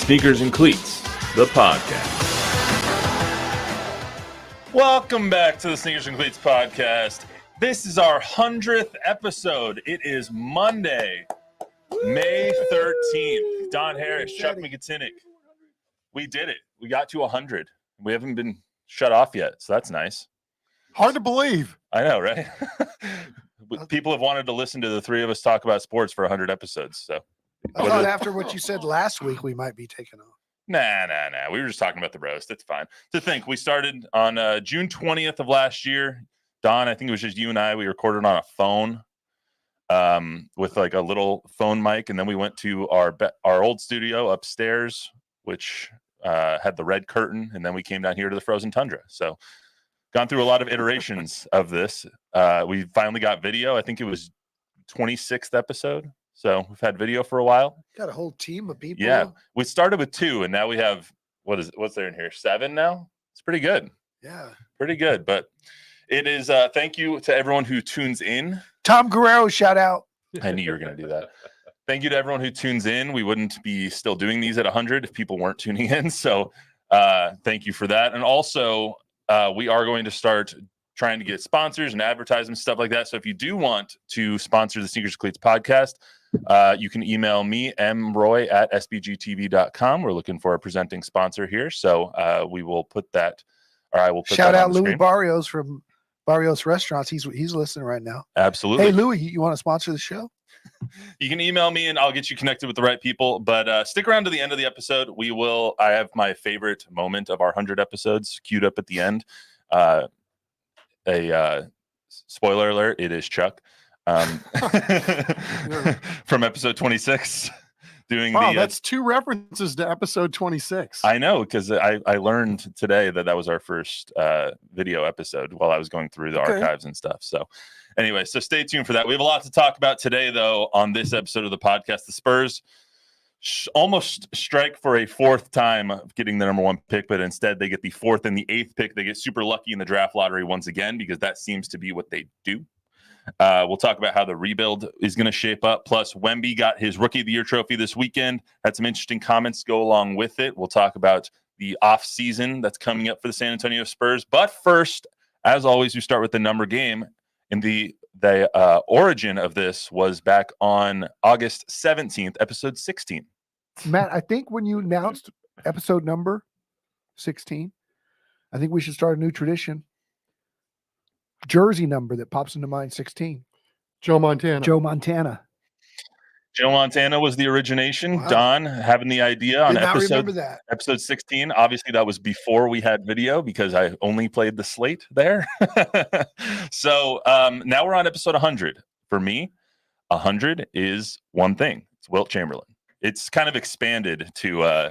Sneakers and Cleats, the podcast. Welcome back to the Sneakers and Cleats podcast. This is our 100th episode. It is Monday, May 13th. Don Harris, Chuck McGinnick. We did it. We got to 100. We haven't been shut off yet, so that's nice. Hard to believe. I know, right? People have wanted to listen to the three of us talk about sports for 100 episodes, so. I thought after what you said last week, we might be taking off. Nah. We were just talking about the roast. It's fine. To think, we started on June 20th of last year. Don, I think it was just you and I. We recorded on a phone with like a little phone mic, and then we went to our old studio upstairs, which had the red curtain, and then we came down here to the frozen tundra. So gone through a lot of iterations of this. We finally got video. I think it was 26th episode. So we've had video for a while. Got a whole team of people. Yeah, we started with 2, and now we have what's there in here? 7 now. It's pretty good. Yeah, pretty good. But it is. Thank you to everyone who tunes in. Tom Guerrero, shout out. I knew you were going to do that. Thank you to everyone who tunes in. We wouldn't be still doing these at 100 if people weren't tuning in. So thank you for that. And also, we are going to start trying to get sponsors and advertisements, stuff like that. So if you do want to sponsor the Sneakers and Cleats podcast, you can email me, mroy@sbgtv.com. We're looking for a presenting sponsor here. So we will put that, or I will put shout that out on the Louis screen. Barrios from Barrios Restaurants. He's listening right now. Absolutely. Hey, Louis, you want to sponsor the show? You can email me and I'll get you connected with the right people. But stick around to the end of the episode. I have my favorite moment of our 100 episodes queued up at the end. Spoiler alert, it is Chuck from episode 26 doing that's 2 references to episode 26. I know, because I learned today that was our first video episode while I was going through the archives and stuff. So anyway, so stay tuned for that. We have a lot to talk about today, though, on this episode of the podcast. The Spurs almost strike for a 4th time of getting the number 1 pick, but instead they get the 4th and the 8th pick. They get super lucky in the draft lottery once again, because that seems to be what they do. We'll talk about how the rebuild is going to shape up. Plus, Wemby got his Rookie of the Year trophy this weekend. Had some interesting comments to go along with it. We'll talk about the off season that's coming up for the San Antonio Spurs. But first, as always, we start with the number game. And the origin of this was back on August 17th, episode 16. Matt, I think when you announced episode number 16, I think we should start a new tradition. Jersey number that pops into mind, 16. Joe Montana. Joe Montana was the origination. Wow. Don having the idea on remember that. episode 16. Obviously, that was before we had video because I only played the slate there. So now we're on episode 100. For me, 100 is one thing. It's Wilt Chamberlain. It's kind of expanded to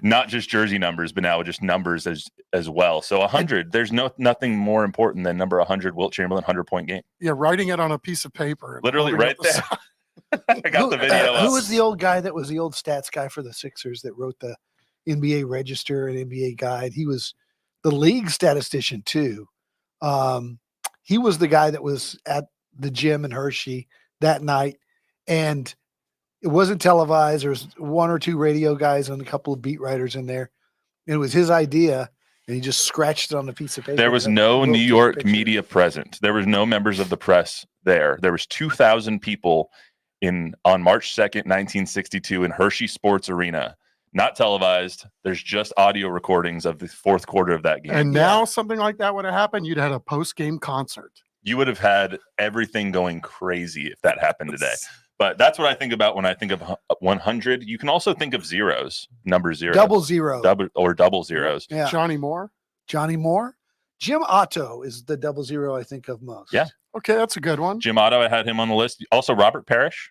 not just jersey numbers, but now just numbers as well. So 100, there's nothing more important than number 100, Wilt Chamberlain, 100-point game. Yeah, writing it on a piece of paper. Literally right there. I got the video. Who was the old guy that was the old stats guy for the Sixers that wrote the NBA Register and NBA Guide? He was the league statistician too. He was the guy that was at the gym in Hershey that night, and it wasn't televised. There was 1 or 2 radio guys and a couple of beat writers in there. And it was his idea, and he just scratched it on a piece of paper. There was no New York media present. There was no members of the press there. There was 2,000 people on March 2nd, 1962 in Hershey Sports Arena. Not televised. There's just audio recordings of the 4th quarter of that game. And now something like that would have happened. You'd had a post-game concert. You would have had everything going crazy if that happened today. But that's what I think about when I think of 100. You can also think of zeros, number 0. Double zero. Double zeros. Yeah. Johnny Moore. Jim Otto is the 00 I think of most. Yeah. Okay, that's a good one. Jim Otto, I had him on the list. Also, Robert Parrish.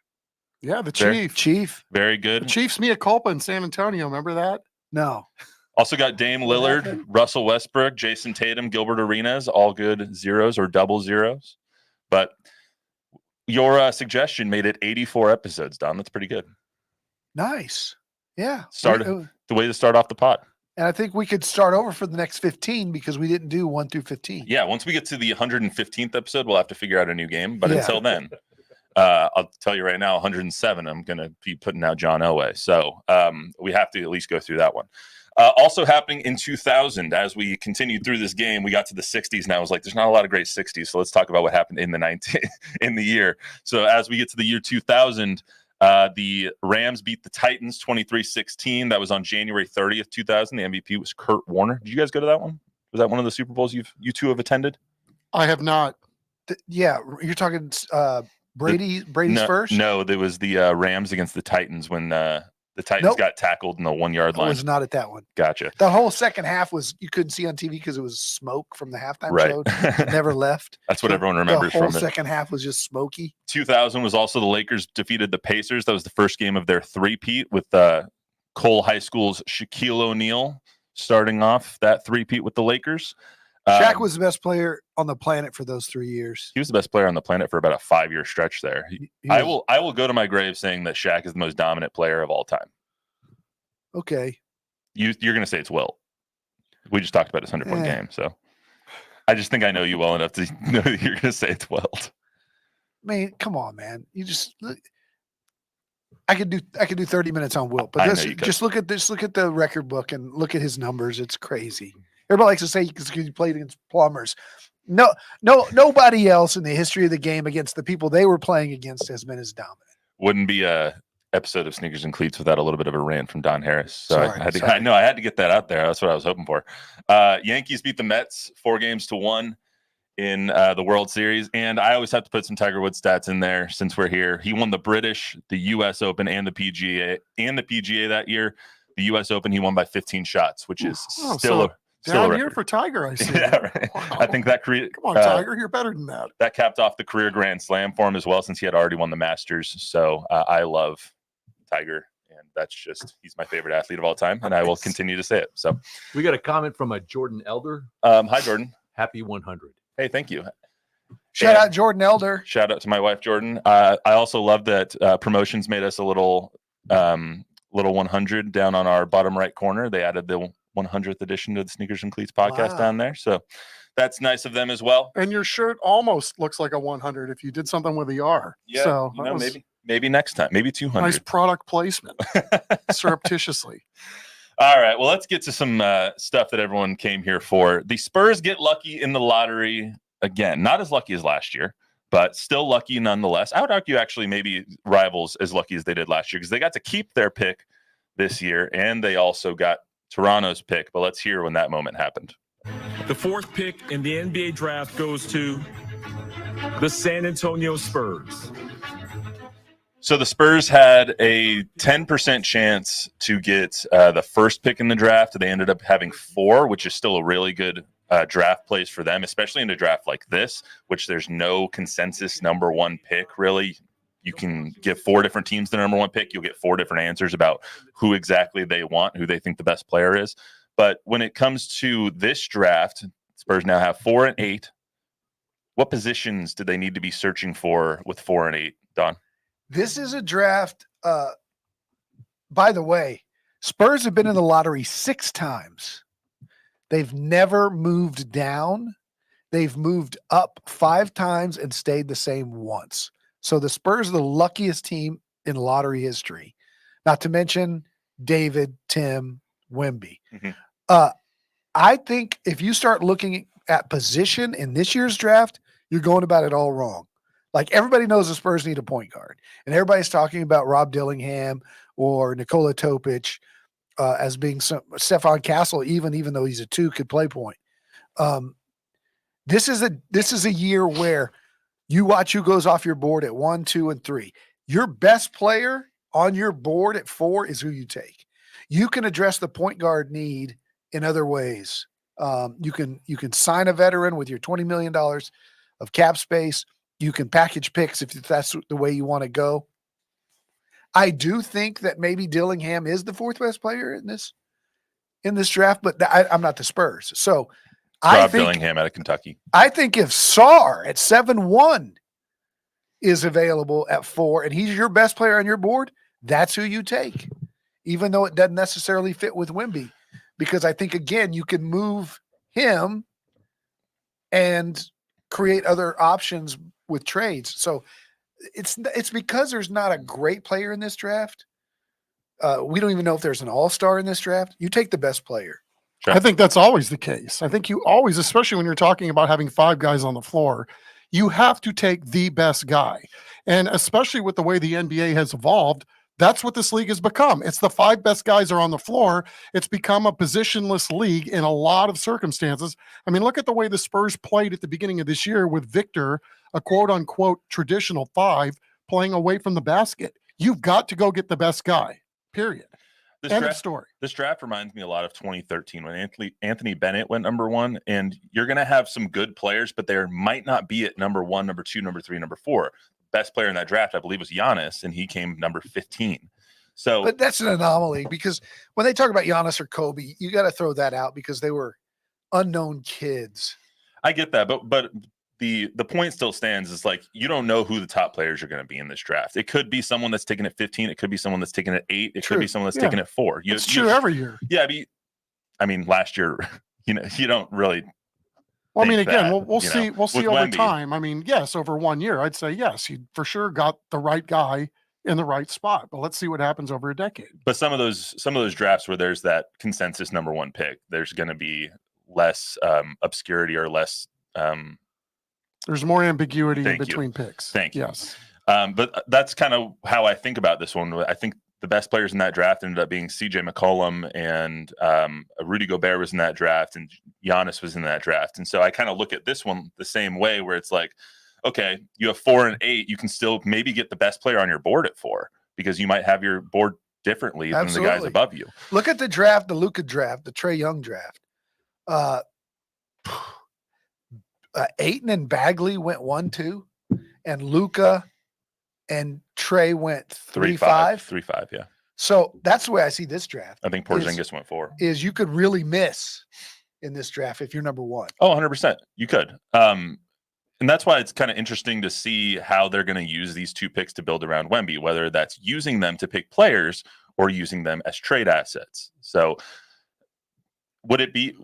Yeah, the Chief. Very good. The Chief's mea culpa in San Antonio. Remember that? No. Also got Dame Lillard, Russell Westbrook, Jason Tatum, Gilbert Arenas, all good zeros or double zeros. But your suggestion made it 84 episodes, Don. That's pretty good. Nice. Yeah. The way to start off the pod. And I think we could start over for the next 15 because we didn't do 1 through 15. Yeah, once we get to the 115th episode, we'll have to figure out a new game. But until then, I'll tell you right now, 107, I'm going to be putting out John Elway. So we have to at least go through that one. Also happening in 2000, as we continued through this game, we got to the 60s. Now I was like, there's not a lot of great 60s. So let's talk about what happened in the year. So as we get to the year 2000, the Rams beat the Titans 23-16. That was on January 30th, 2000. The MVP was Kurt Warner. Did you guys go to that one? Was that one of the Super Bowls you two have attended? I have not. Yeah, you're talking Brady's first? No, there was the Rams against the Titans when the Titans got tackled in the 1 yard line. I was not at that one. Gotcha. The whole second half you couldn't see on TV because it was smoke from the halftime show. It never left. That's what everyone remembers from it. The whole second half was just smoky. 2000 was also the Lakers defeated the Pacers. That was the first game of their three-peat with Cole High School's Shaquille O'Neal starting off that three-peat with the Lakers. Shaq was the best player on the planet for those 3 years. He was the best player on the planet for about a 5-year stretch there. I will go to my grave saying that Shaq is the most dominant player of all time. Okay. You're going to say it's Wilt. We just talked about his 100-point game, so I just think I know you well enough to know that you're going to say it's Wilt. I mean, come on, man. I could do 30 minutes on Wilt, but just look at this. Look at the record book and look at his numbers. It's crazy. Everybody likes to say because he played against plumbers. No, nobody else in the history of the game against the people they were playing against has been as dominant. Wouldn't be a episode of Sneakers and Cleats without a little bit of a rant from Don Harris. So sorry. I had to get that out there. That's what I was hoping for. Yankees beat the Mets 4-1 in the World Series. And I always have to put some Tiger Woods stats in there since we're here. He won the British, the US Open, and the PGA that year. The US Open, he won by 15 shots, which is still down a year for Tiger, I see. Yeah, right. Wow. I think that Come on, Tiger, you're better than that. That capped off the career Grand Slam for him as well, since he had already won the Masters. So I love Tiger, and he's my favorite athlete of all time, and I will continue to say it. So we got a comment from a Jordan Elder. Hi, Jordan. Happy 100. Hey, thank you. Shout out Jordan Elder. Shout out to my wife, Jordan. I also love that promotions made us a little 100 down on our bottom right corner. They added the 100th edition to the Sneakers and Cleats podcast down there. So that's nice of them as well. And your shirt almost looks like a 100 if you did something with the R. Yeah, so maybe next time, maybe 200. Nice product placement, surreptitiously. All right, well, let's get to some stuff that everyone came here for. The Spurs get lucky in the lottery again. Not as lucky as last year, but still lucky nonetheless. I would argue actually maybe rivals as lucky as they did last year because they got to keep their pick this year, and they also got Toronto's pick. But let's hear when that moment happened. The fourth pick in the NBA draft goes to the San Antonio Spurs. So the Spurs had a 10% chance to get the first pick in the draft. They ended up having 4, which is still a really good draft place for them, especially in a draft like this, which there's no consensus number 1 pick, really. You can give 4 different teams the number 1 pick. You'll get 4 different answers about who exactly they want, who they think the best player is. But when it comes to this draft, Spurs now have 4 and 8. What positions do they need to be searching for with 4 and 8, Don? This is a draft. By the way, Spurs have been in the lottery 6 times. They've never moved down. They've moved up 5 times and stayed the same once. So the Spurs are the luckiest team in lottery history. Not to mention David, Tim, Wemby. Mm-hmm. I think if you start looking at position in this year's draft, you're going about it all wrong. Like everybody knows the Spurs need a point guard, and everybody's talking about Rob Dillingham or Nikola Topic as being Stephon Castle, even though he's a 2, could play point. This is a year where you watch who goes off your board at 1, 2, and 3. Your best player on your board at 4 is who you take. You can address the point guard need in other ways. You can sign a veteran with your $20 million of cap space. You can package picks if that's the way you want to go. I do think that maybe Dillingham is the 4th best player in this draft, but I'm not the Spurs. So I think Dillingham out of Kentucky. I think if Sarr at 7-1 is available at 4 and he's your best player on your board, that's who you take, even though it doesn't necessarily fit with Wemby. Because I think, again, you can move him and create other options with trades. So It's because there's not a great player in this draft. We don't even know if there's an all-star in this draft. You take the best player. Sure. I think that's always the case. I think you always, especially when you're talking about having 5 guys on the floor, you have to take the best guy. And especially with the way the NBA has evolved, that's what this league has become. It's the 5 best guys are on the floor. It's become a positionless league in a lot of circumstances. I mean, look at the way the Spurs played at the beginning of this year with Victor, a quote unquote traditional 5, playing away from the basket. You've got to go get the best guy, period. End of story. This draft reminds me a lot of 2013 when Anthony Bennett went number 1, and you're going to have some good players, but there might not be at number 1, number 2, number 3, number 4. Best player in that draft, I believe, was Giannis, and he came number 15. So, But that's an anomaly because when they talk about Giannis or Kobe, you got to throw that out because they were unknown kids. I get that, but the point still stands is like you don't know who the top players are going to be in this draft. It could be someone that's taken at 15. It could be someone that's taken at 8. It could be someone that's taken at 4. It's true every year. Yeah, I mean, last year, you don't really. Well, I mean, think again, that, we'll see. We'll see with over Wemby. time. I mean, yes, over 1 year, I'd say yes, he for sure got the right guy in the right spot. But let's see what happens over a decade. But some of those drafts where there's that consensus number 1 pick, there's going to be less obscurity or less. There's more ambiguity in Thank you. between picks. Thank you. Yes. But that's kind of how I think about this one. I think the best players in that draft ended up being C.J. McCollum, and Rudy Gobert was in that draft, and Giannis was in that draft. And so I kind of look at this one the same way, where it's like, okay, you have 4 and 8, you can still maybe get the best player on your board at 4 because you might have your board differently than the guys above you. Look at the draft, the Luka draft, the Trae Young draft. Ayton and Bagley went 1-2, and Luka and Trae went 3-5. 3-5, yeah. So that's the way I see this draft. I think Porzingis went 4. Is you could really miss in this draft if you're number 1. Oh, 100%. You could. And that's why it's kind of interesting to see how they're going to use these 2 picks to build around Wemby, whether that's using them to pick players or using them as trade assets. So would it be,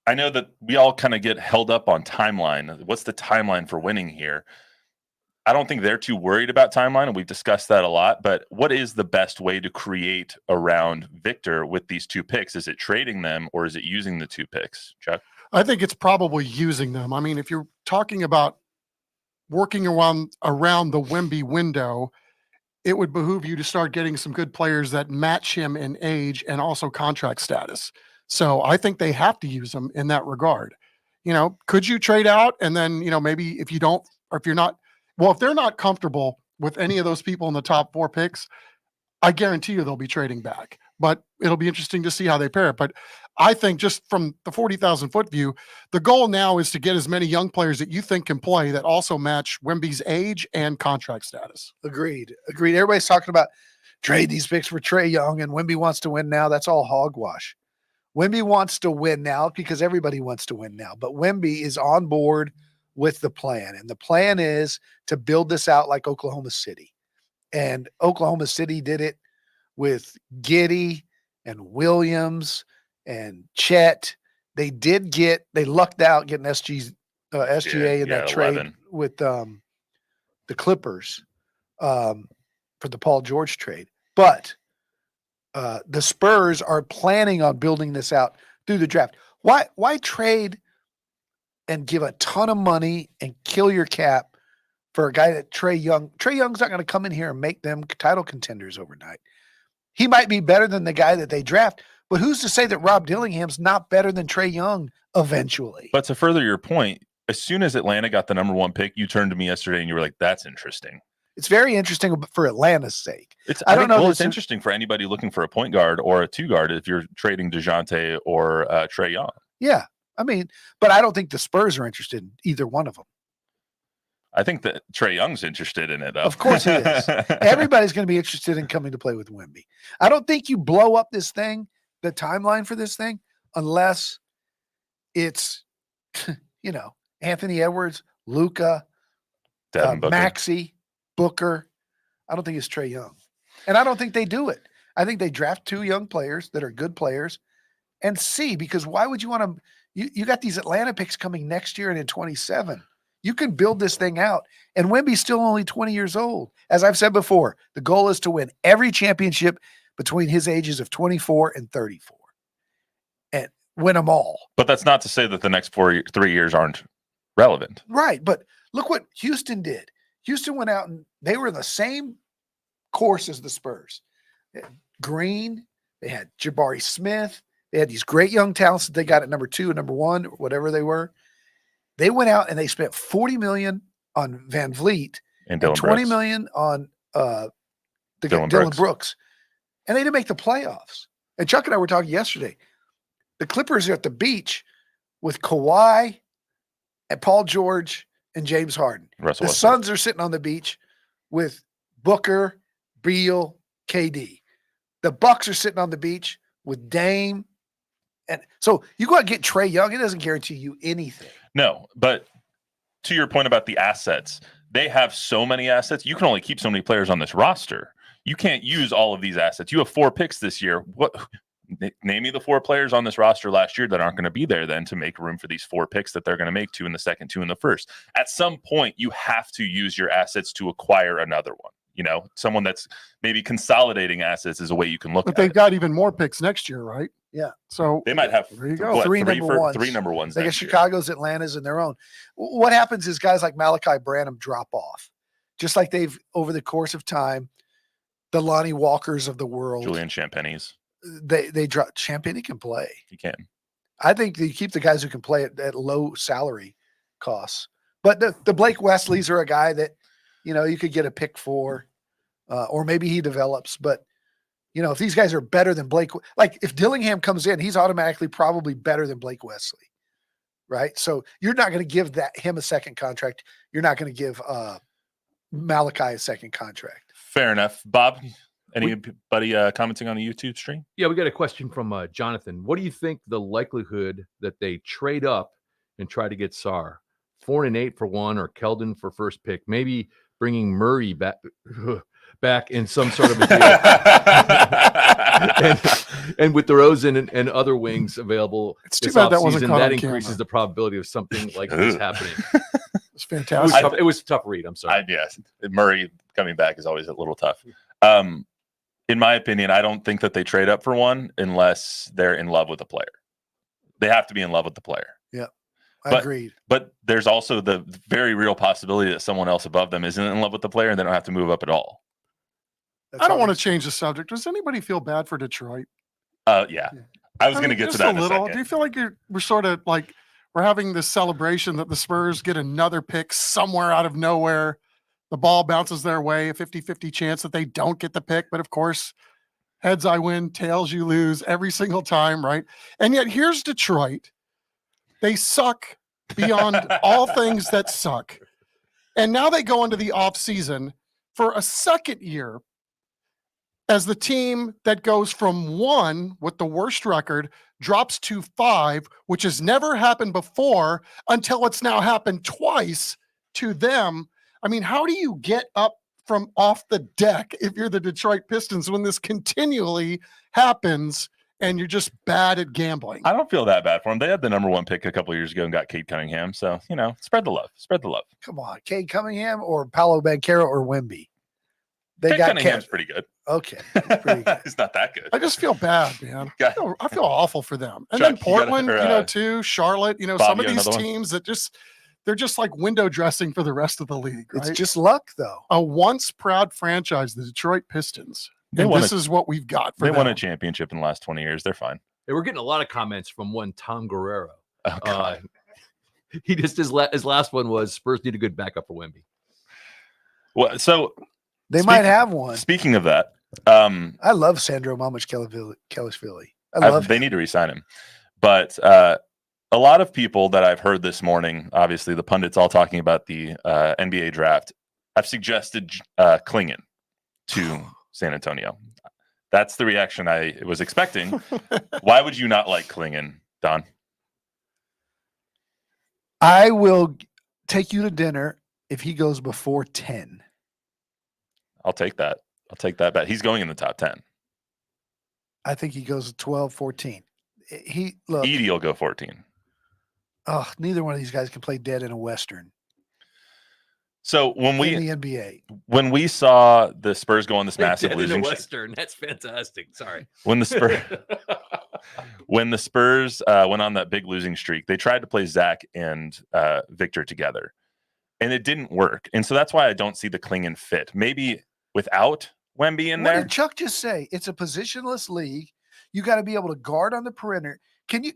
I know that we all kind of get held up on timeline. What's the timeline for winning here? I don't think they're too worried about timeline, and we've discussed that a lot, but what is the best way to create around Victor with these 2 picks? Is it trading them or is it using the 2 picks, Chuck? I think it's probably using them. I mean, if you're talking about working around the Wemby window, it would behoove you to start getting some good players that match him in age and also contract status. So I think they have to use them in that regard. Could you trade out and then, maybe if you don't, or if you're not, well, if they're not comfortable with any of those people in the top 4 picks, I guarantee you they'll be trading back. But it'll be interesting to see how they pair it. But I think just from the 40,000 foot view, the goal now is to get as many young players that you think can play that also match Wemby's age and contract status. Agreed. Everybody's talking about trade these picks for Trae Young and Wemby wants to win now. That's all hogwash. Wemby wants to win now because everybody wants to win now. But Wemby is on board with the plan. And the plan is to build this out like Oklahoma City. And Oklahoma City did it with Giddey and Williams and Chet. They lucked out getting SGA in that trade 11. with the Clippers for the Paul George trade. But the Spurs are planning on building this out through the draft. Why trade and give a ton of money and kill your cap for a guy that Trae Young's not going to come in here and make them title contenders overnight. He might be better than the guy that they draft, but who's to say that Rob Dillingham's not better than Trae Young eventually? But to further your point, as soon as Atlanta got the number 1 pick, you turned to me yesterday and you were like, that's interesting. It's very interesting for Atlanta's sake. I don't know. Well, it's interesting for anybody looking for a point guard or a 2 guard if you're trading DeJounte or Trae Young. Yeah. I mean, but I don't think the Spurs are interested in either one of them. I think that Trae Young's interested in it, though. Of course he is. Everybody's going to be interested in coming to play with Wemby. I don't think you blow up this thing, the timeline for this thing, unless it's, Anthony Edwards, Luka, Maxey, Booker. I don't think it's Trae Young. And I don't think they do it. I think they draft 2 young players that are good players and see, because why would you want to, you got these Atlanta picks coming next year and in 27. You can build this thing out. And Wemby's still only 20 years old. As I've said before, the goal is to win every championship between his ages of 24 and 34 and win them all. But that's not to say that the next 3 years aren't relevant. Right. But look what Houston did. Houston went out and they were in the same course as the Spurs. They had Green, they had Jabari Smith, they had these great young talents that they got at number 2 and number 1, or whatever they were. They went out and they spent $40 million on Van Vliet And and Dylan $20 Brooks. million on Dylan Dylan Brooks. And they didn't make the playoffs. And Chuck and I were talking yesterday. The Clippers are at the beach with Kawhi and Paul George and James Harden. Russell The Westbrook. Suns are sitting on the beach with Booker, Beal, KD. The Bucks are sitting on the beach with Dame. And so you go out and get Trae Young. It doesn't guarantee you anything. No, but to your point about the assets, they have so many assets. You can only keep so many players on this roster. You can't use all of these assets. You have 4 picks this year. What? Name me the 4 players on this roster last year that aren't going to be there then to make room for these 4 picks that they're going to make, 2 in the second, 2 in the first. At some point, you have to use your assets to acquire another one. You know, someone that's maybe consolidating assets is a way you can look But at they've it. got even more picks next year, right? Yeah. So They might have there you go. what, 3 three number ones. 3 number ones. They got next year. Chicago's, Atlanta's, and their own. What happens is guys like Malachi Branham drop off, just like they've over the course of time. The Lonnie Walkers of the world, Julian Champagne's. they drop. Champagne can play. He can. I think you keep the guys who can play at low salary costs. But the Blake Wesleys are a guy that you could get a pick for, or maybe he develops. But if these guys are better than Blake, like if Dillingham comes in, he's automatically probably better than Blake Wesley, right? So you're not going to give him a second contract. You're not going to give Malachi a second contract. Fair enough. Bob, anybody commenting on the YouTube stream? Yeah, we got a question from Jonathan. What do you think the likelihood that they trade up and try to get Sarr? 4 and 8 for one, or Keldon for first pick? Maybe bringing Murray back in some sort of a deal. and with DeRozan and other wings available, It's too bad that wasn't offseason, caught that on increases camera. the probability of something like this happening. It's fantastic. It was a tough read. I'm sorry. Yes, Murray coming back is always a little tough. In my opinion, I don't think that they trade up for one unless they're in love with the player. They have to be in love with the player. Agreed. But there's also the very real possibility that someone else above them isn't in love with the player and they don't have to move up at all. I don't want to change the subject. Does anybody feel bad for Detroit? Yeah. I was going to get to just that in a little. second. Do you feel like we're sort of like we're having this celebration that the Spurs get another pick somewhere out of nowhere? The ball bounces their way, a 50-50 chance that they don't get the pick. But of course, heads I win, tails you lose every single time, right? And yet here's Detroit. They suck beyond all things that suck. And now they go into the offseason for a second year as the team that goes from 1 with the worst record drops to 5, which has never happened before until it's now happened twice to them. I mean, how do you get up from off the deck if you're the Detroit Pistons when this continually happens and you're just bad at gambling? I don't feel that bad for them. They had the number 1 pick a couple of years ago and got Cade Cunningham. So, spread the love. Spread the love. Come on, Cade Cunningham or Paolo Banchero or Wemby? Cade Cunningham's pretty good. Okay, pretty good. He's not that good. I just feel bad, man. Got- I feel awful for them. And Chuck, then you gotta- Portland, too, Charlotte, Bob, some of you got these another one? teams that they're just like window dressing for the rest of the league, right? It's just luck, though. A once proud franchise, the Detroit Pistons. They And won this is what we've got for They them. won a championship in the last 20 years. They're fine. Hey, we're getting a lot of comments from one Tom Guerrero. Oh, God. He just his last one was Spurs need a good backup for Wemby. Well, so They Speak- might have one. speaking of that, I love Sandro Kelishvili. I love they him. need to re-sign him. But a lot of people that I've heard this morning, obviously the pundits all talking about the NBA draft, I've suggested Klingon to San Antonio. That's the reaction I was expecting. Why would you not like Klingon, Don? I will take you to dinner if he goes before 10. I'll take that. I'll take that bet. He's going in the top 10. I think he goes 12, 14. Look, Edie will go 14. neither one of these guys can play dead in a Western. So in the NBA. when we saw the Spurs go on this massive Dead in the losing Western. That's fantastic. Sorry. when the Spurs went on that big losing streak, they tried to play Zach and Victor together, and it didn't work. And so that's why I don't see the cling and fit. Maybe without Wemby in What there. did Chuck just say? It's a positionless league. You got to be able to guard on the perimeter. Can you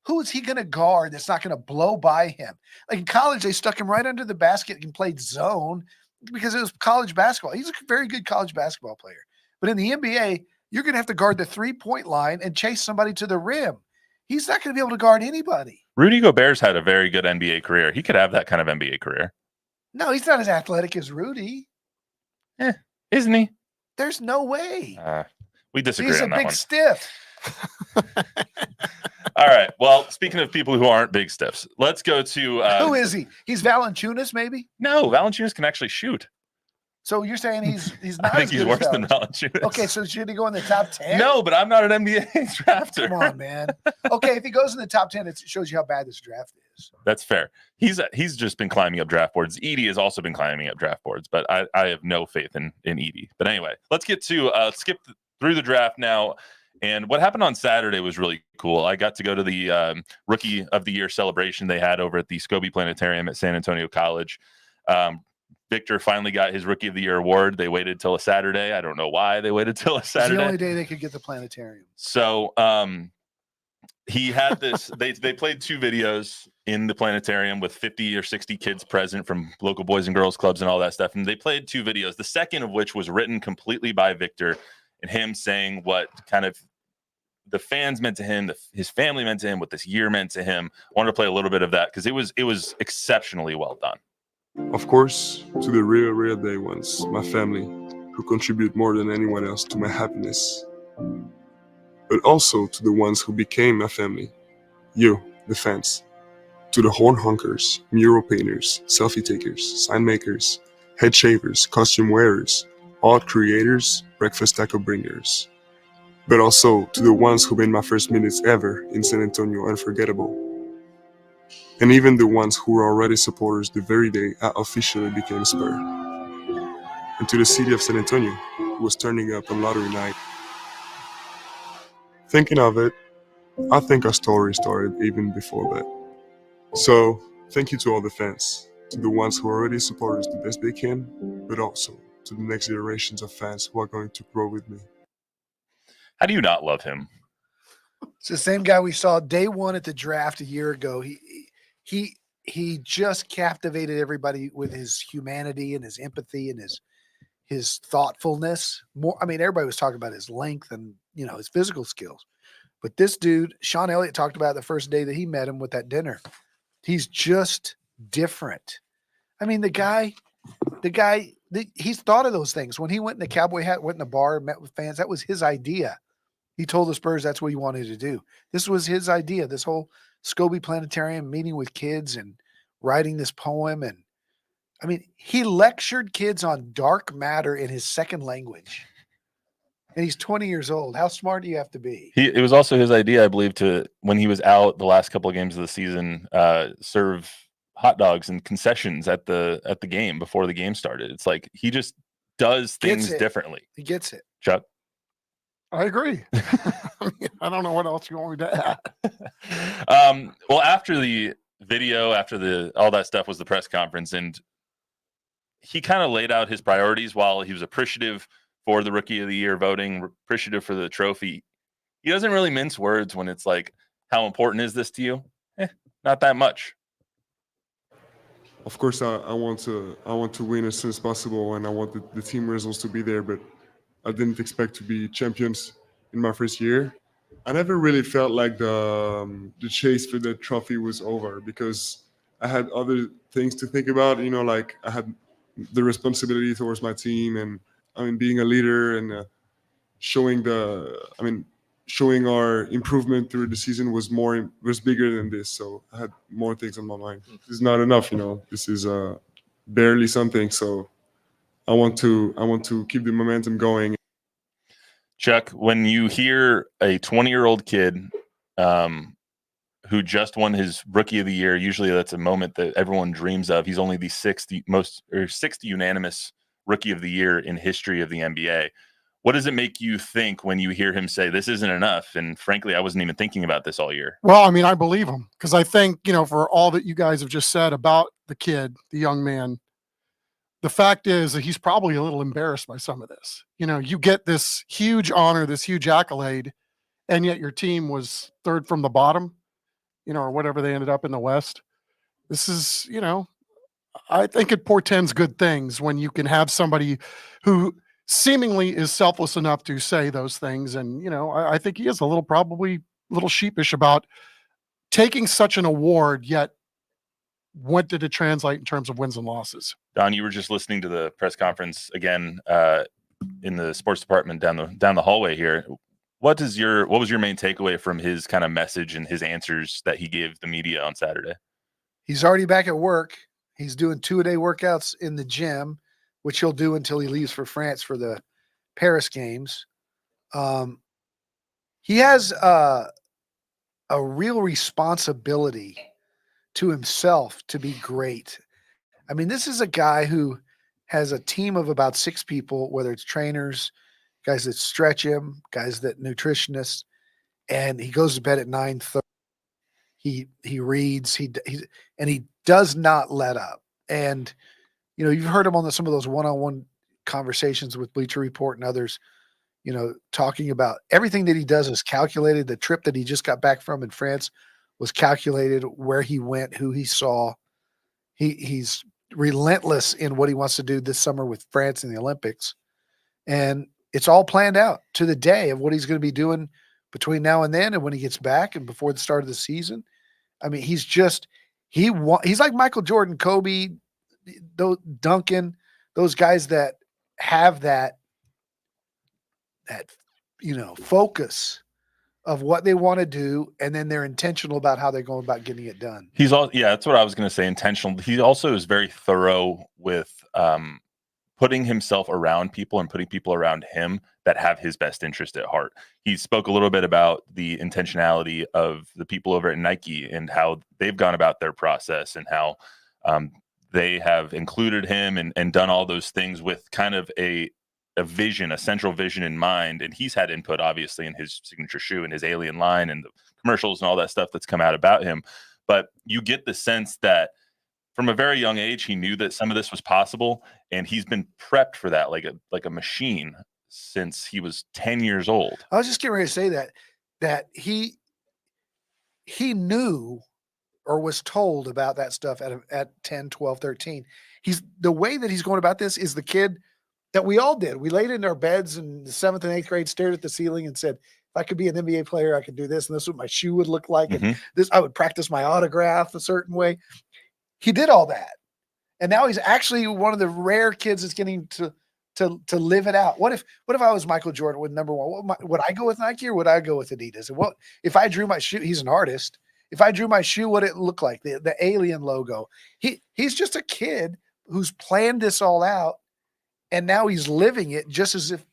who is he going to guard that's not going to blow by him? Like in college, they stuck him right under the basket and played zone because it was college basketball. He's a very good college basketball player. But in the NBA, you're going to have to guard the 3-point line and chase somebody to the rim. He's not going to be able to guard anybody. Rudy Gobert's had a very good NBA career. He could have that kind of NBA career. No, he's not as athletic as Rudy. Isn't he? There's no way. We disagree He's a on that big one. stiff. All right. Well, speaking of people who aren't big stiffs, let's go to Who is he? He's Valanciunas, maybe? No, Valanciunas can actually shoot. So you're saying he's I not think as he's good worse as than Valanciunas. Okay, so should he go in the top 10? No, but I'm not an NBA drafter. Come on, man. Okay, if he goes in the top 10, it shows you how bad this draft is. That's fair. He's just been climbing up draft boards. Edie has also been climbing up draft boards, but I have no faith in Edie. But anyway, let's get to skip through the draft now. And what happened on Saturday was really cool. I got to go to the Rookie of the Year celebration they had over at the Scobie Planetarium at San Antonio College. Victor finally got his Rookie of the Year award. They waited till a Saturday. I don't know why they waited till a Saturday. It's the only day they could get the planetarium. So he had this. They played 2 videos in the planetarium with 50 or 60 kids present from local boys and girls clubs and all that stuff. And they played 2 videos. The second of which was written completely by Victor and him saying what kind of the fans meant to him, his family meant to him, what this year meant to him. I wanted to play a little bit of that because it was exceptionally well done. Of course, to the real day ones, my family, who contribute more than anyone else to my happiness. But also to the ones who became my family, you, the fans. To the horn honkers, mural painters, selfie takers, sign makers, head shavers, costume wearers, art creators, breakfast taco bringers. But also to the ones who made my first minutes ever in San Antonio unforgettable. And even the ones who were already supporters the very day I officially became a Spur. And to the city of San Antonio, who was turning up on lottery night. Thinking of it, I think our story started even before that. So, thank you to all the fans, to the ones who already support us the best they can, but also to the next generations of fans who are going to grow with me. How do you not love him? It's the same guy we saw day 1 at the draft a year ago. He just captivated everybody with his humanity and his empathy and his thoughtfulness. Everybody was talking about his length and his physical skills, but this dude, Sean Elliott, talked about the first day that he met him with that dinner. He's just different. The guy, he's thought of those things. When he went in the cowboy hat, went in the bar, met with fans, that was his idea. He told the Spurs that's what he wanted to do. This was his idea, this whole Scobie Planetarium, meeting with kids and writing this poem. And he lectured kids on dark matter in his second language. And he's 20 years old. How smart do you have to be? It was also his idea, I believe, to, when he was out the last couple of games of the season, serve hot dogs and concessions at the game before the game started. It's like he just does things differently. He gets it. Chuck? I agree. I don't know what else you want me to add. Well, after the video, after all that stuff was the press conference, and he kind of laid out his priorities while he was appreciative for the Rookie of the Year voting, appreciative for the trophy. He doesn't really mince words when it's like, how important is this to you? Not that much. Of course, I want to win as soon as possible, and I want the team results to be there, but I didn't expect to be champions in my first year. I never really felt like the chase for the trophy was over because I had other things to think about. Like I had the responsibility towards my team, and being a leader and showing our improvement through the season was bigger than this. So I had more things on my mind. This is not enough, This is barely something. So I want to keep the momentum going. Chuck, when you hear a 20-year-old kid who just won his Rookie of the Year. Usually that's a moment that everyone dreams of. He's only the sixth unanimous Rookie of the Year in history of the NBA. What does it make you think when you hear him say this isn't enough? And frankly, I wasn't even thinking about this all year. Well, I mean, I believe him because I think, for all that you guys have just said about the kid, the young man, the fact is that he's probably a little embarrassed by some of this. You get this huge honor, this huge accolade, and yet your team was third from the bottom, or whatever they ended up in the West. This is, I think it portends good things when you can have somebody who seemingly is selfless enough to say those things. And, I think he is probably a little sheepish about taking such an award, yet what did it translate in terms of wins and losses? Don, you were just listening to the press conference again in the sports department down the hallway here. What was your main takeaway from his kind of message and his answers that he gave the media on Saturday? He's already back at work. He's doing 2-a-day workouts in the gym, which he'll do until he leaves for France for the Paris games. He has a real responsibility to himself to be great. I mean, this is a guy who has a team of about 6 people, whether it's trainers, guys that stretch him, guys that nutritionists, and he goes to bed at 9:30. He reads, he does not let up. And you've heard him on some of those one-on-one conversations with Bleacher Report and others, talking about everything that he does is calculated. The trip that he just got back from in France was calculated, where he went, who he saw. He's relentless in what he wants to do this summer with France in the Olympics. And it's all planned out to the day of what he's going to be doing between now and then and when he gets back and before the start of the season. I mean, he's like Michael Jordan, Kobe, Duncan, those guys that have that focus of what they want to do, and then they're intentional about how they're going about getting it done. That's what I was going to say, intentional. He also is very thorough with putting himself around people and putting people around him that have his best interest at heart. He spoke a little bit about the intentionality of the people over at Nike and how they've gone about their process and how they have included him and done all those things with kind of a vision, a central vision in mind. And he's had input, obviously, in his signature shoe and his alien line and the commercials and all that stuff that's come out about him. But you get the sense that from a very young age, he knew that some of this was possible, and he's been prepped for that like a machine since he was 10 years old. I was just getting ready to say that he knew or was told about that stuff at 10, 12, 13. The way that he's going about this is the kid that we all did. We laid in our beds in the 7th and 8th grade, stared at the ceiling and said, if I could be an NBA player, I could do this. And this is what my shoe would look like. Mm-hmm. And this, I would practice my autograph a certain way. He did all that. And now he's actually one of the rare kids that's getting to live it out. What if I was Michael Jordan with number one? Would I go with Nike or would I go with Adidas? And what if I drew my shoe? He's an artist. If I drew my shoe, what it looked like, the alien logo. He's just a kid who's planned this all out. And now he's living it just as if,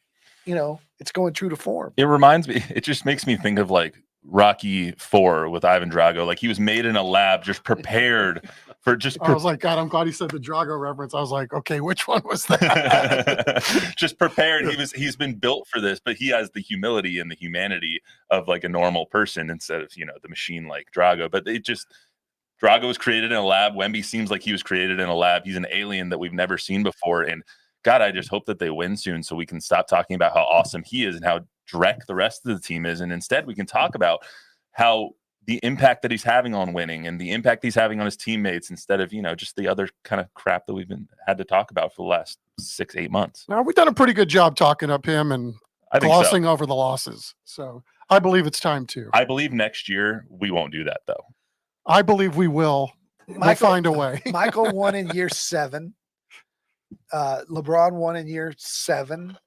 it's going true to form. It just makes me think of like Rocky IV with Ivan Drago. Like he was made in a lab, just prepared for I was like, God, I'm glad he said the Drago reference. I was like, okay, which one was that? Just prepared. He's been built for this, but he has the humility and the humanity of like a normal person instead of, the machine like Drago. But Drago was created in a lab. Wemby seems like he was created in a lab. He's an alien that we've never seen before. And God, I just hope that they win soon so we can stop talking about how awesome he is and how direct the rest of the team is. And instead we can talk about how the impact that he's having on winning and the impact he's having on his teammates instead of, just the other kind of crap that we've had to talk about for the last 6-8 months. Now, we've done a pretty good job talking up him and glossing over the losses. So I believe it's time to. I believe next year we won't do that, though. I believe we will. We'll find a way. Michael won in year 7. LeBron won in year 7.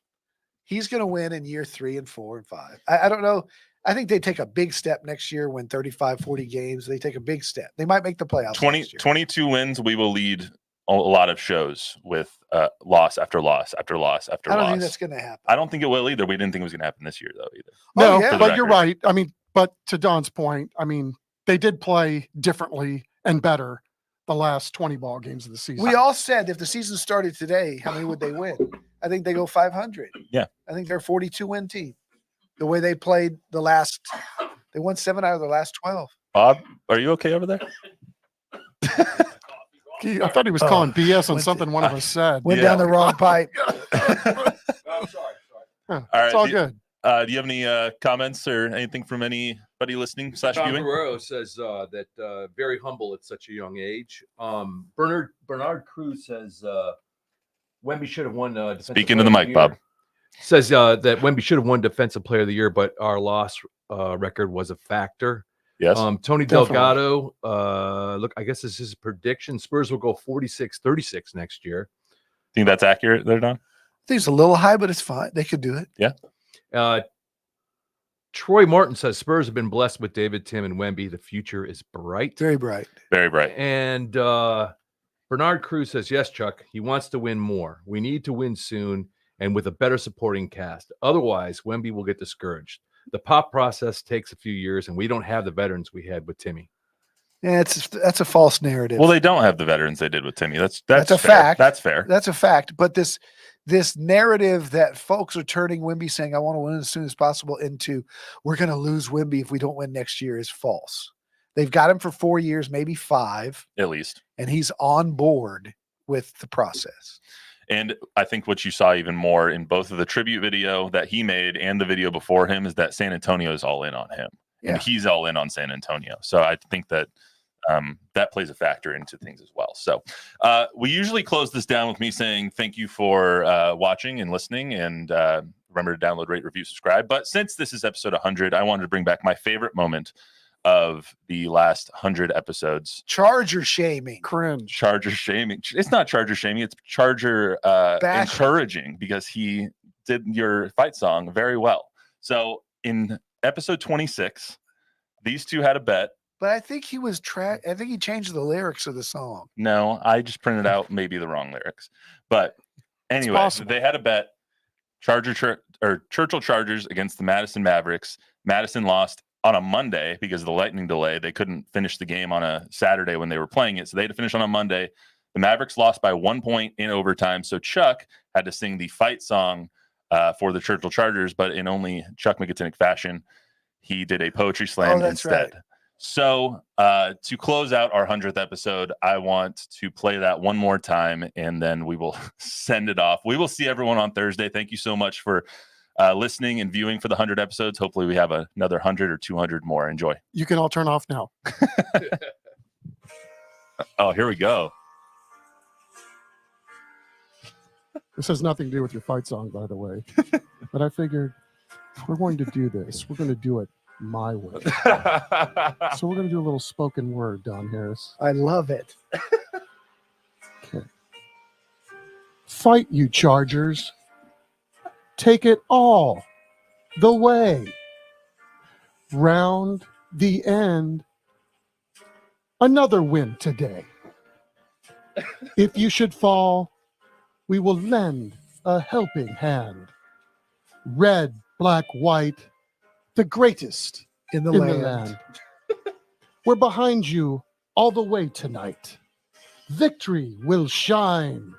He's going to win in year 3 and 4 and 5. I don't know. I think they take a big step next year, win 35, 40 games. They take a big step. They might make the playoffs. 22 wins. We will lead a lot of shows with loss after loss after loss after loss. I don't think that's going to happen. I don't think it will either. We didn't think it was going to happen this year, though, either. No, but you're right. I mean, but to Don's point, I mean, they did play differently and better the last 20 ball games of the season. We all said if the season started today, how many would they win? I think they go 500. Yeah. I think they're a 42-win team. The way they played they won 7 out of the last 12. Bob, are you okay over there? I thought he was calling BS on something one of us said. Went down the wrong pipe. It's all good. Do you have any comments or anything from anybody listening / Tom viewing? Guerrero says that very humble at such a young age. Bernard Cruz says Wemby should have won. Speak into the mic, Bob. Says that Wemby should have won Defensive Player of the Year, but our loss record was a factor. Yes. Tony Definitely. Delgado, look, I guess this is his prediction. Spurs will go 46-36 next year. Think that's accurate there, Don? I think it's a little high, but it's fine. They could do it. Yeah. Troy Martin says Spurs have been blessed with David, Tim, and Wemby. The future is bright. Very bright. Very bright. And Bernard Cruz says, yes, Chuck, he wants to win more. We need to win soon and with a better supporting cast. Otherwise, Wemby will get discouraged. The pop process takes a few years, and we don't have the veterans we had with Timmy. Yeah, that's a false narrative. Well, they don't have the veterans they did with Timmy. That's a fair. fact. That's fair. That's a fact. But this narrative that folks are turning Wemby saying, I want to win as soon as possible into we're going to lose Wemby if we don't win next year is false. They've got him for 4 years, maybe 5. At least. And he's on board with the process. And I think what you saw even more in both of the tribute video that he made and the video before him is that San Antonio is all in on him. Yeah. And he's all in on San Antonio. So I think that that plays a factor into things as well. So we usually close this down with me saying thank you for watching and listening, and remember to download, rate, review, subscribe. But since this is episode 100, I wanted to bring back my favorite moment of the last 100 episodes. Charger shaming. Cringe. Charger shaming. It's not Charger shaming. It's Charger encouraging, because he did your fight song very well. So in episode 26, these two had a bet. But I think he was I think he changed the lyrics of the song. No, I just printed out maybe the wrong lyrics. But anyway, they had a bet. Churchill Chargers against the Madison Mavericks. Madison lost on a Monday because of the lightning delay. They couldn't finish the game on a Saturday when they were playing it, so they had to finish on a Monday. The Mavericks lost by 1 point in overtime, so Chuck had to sing the fight song for the Churchill Chargers, but in only Chuck McGinnick fashion, he did a poetry slam instead. Right. So to close out our 100th episode, I want to play that one more time, and then we will send it off. We will see everyone on Thursday. Thank you so much for listening and viewing for the 100 episodes. Hopefully we have another 100 or 200 more. Enjoy. You can all turn off now. Oh, here we go. This has nothing to do with your fight song, by the way. But I figured if we're going to do this, we're going to do it my way. So we're going to do a little spoken word, Don Harris. I love it. Okay. Fight, you Chargers. Take it all the way. Round the end. Another win today. If you should fall, we will lend a helping hand. Red, black, white, the greatest in the land. We're behind you all the way tonight. Victory will shine.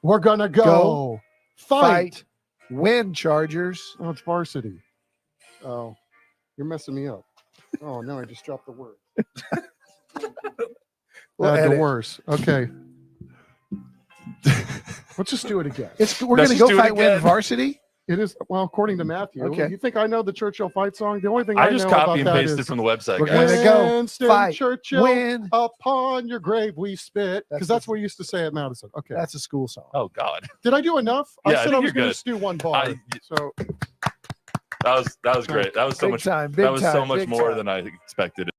We're gonna go fight. Win, Chargers. Oh, it's varsity. Oh, you're messing me up. Oh, no, I just dropped the word. The worst. Okay. Let's just do it again. We're going to go fight, win, varsity? It is, well, according to Matthew. Okay. You think I know the Churchill fight song? The only thing I just know copy about and that pasted is, from the website. We're going to go Winston fight, Churchill, win. Upon your grave we spit. Because that's what we used to say at Madison. Okay. That's a school song. Oh, God. Did I do enough? Yeah, I said I was going good. to do one bar. So that was great. That was so Big much. time, That was so big much more time. than I expected.